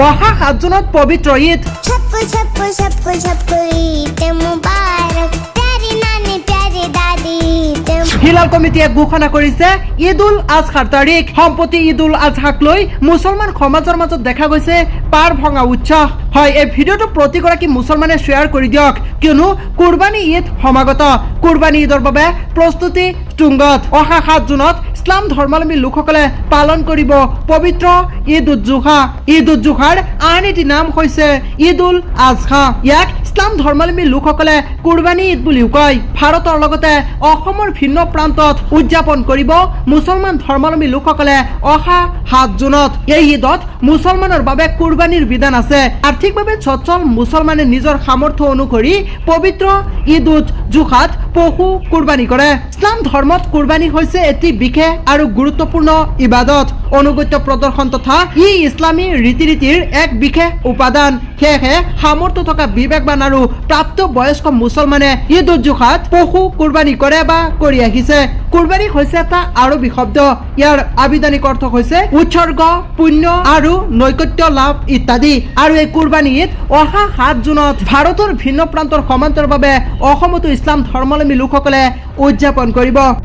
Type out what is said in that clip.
অহা 7 জুনত পবিত্ৰ ঈদ। सबको सबको सबको सबको ईद मुबारक, प्यारी नानी प्यारी दादी ईद হিলাল কমিটিয়ে ঘোষণা কৰিছে ঈদ উল আজহাৰ তাৰিখ। সম্প্ৰতি ঈদ উল আজহাক লৈ মুছলমান সমাজৰ মাজত দেখা গৈছে পাৰ ভঙা উৎসাহ। হয়, এই ভিডিঅ'টো প্ৰতিগৰাকী মুছলমানে শ্বেয়াৰ কৰি দিয়ক, কিয়নো কুৰবানী ঈদ সমাগত। কুৰবানী ঈদৰ বাবে প্ৰস্তুতি তুংগত। অহা 7 জুনত ইছলাম ধৰ্মাৱলম্বী লোকসকলে পালন কৰিব পবিত্ৰ ঈদ উজ জোহা। ঈদ উজ জোহাৰ আন এটি নাম হৈছে ঈদ উল আজহা। ইয়াক ইছলাম ধৰ্মাৱলম্বী লোকসকলে কুৰবানী ঈদ বুলিও কয়। ভাৰতৰ লগতে অসমৰ ভিন্ন প্ৰান্তত উদযাপন কৰিব মুছলমান ধৰ্মাৱলম্বী লোকসকলে অহা 7 জুনত। এই ঈদত মুছলমানৰ বাবে কুৰবানীৰ বিধান আছে। আৰ্থিকভাৱে সচ্ছল মুছলমানে নিজৰ সামৰ্থ্য অনুসৰি পবিত্ৰ ঈদ উজ জোহাত পশু কুৰবানী কৰে। ইছলাম ধৰ্মত কুৰবানী হৈছে এটি বিশেষ আৰু গুৰুত্বপূৰ্ণ ইবাদত, অনুগত্য প্ৰদৰ্শন তথা ই ইছলামী ৰীতি নীতিৰ এক বিশেষ উপাদান। সেয়েহে সামৰ্থ্য থকা বিবেকবান আৰু প্ৰাপ্তবয়স্ক মুছলমানে ঈদ উজ জোহাত পশু কুৰবানী কৰে বা কৰি আহিছে। কুৰবানী হৈছে এটা আৰবী শব্দ। ইয়াৰ আবিধানিক অৰ্থ হৈছে উৎসৰ্গ, পুণ্য আৰু নৈকট্য লাভ ইত্যাদি। আৰু এই কুৰবানী ঈদ অহা 7 জুনত ভাৰতৰ ভিন্ন প্ৰান্তৰ সমান্তৰালভাৱে অসমতো ইছলাম ধৰ্মাৱলম্বী লোকসকলে উদযাপন কৰিব।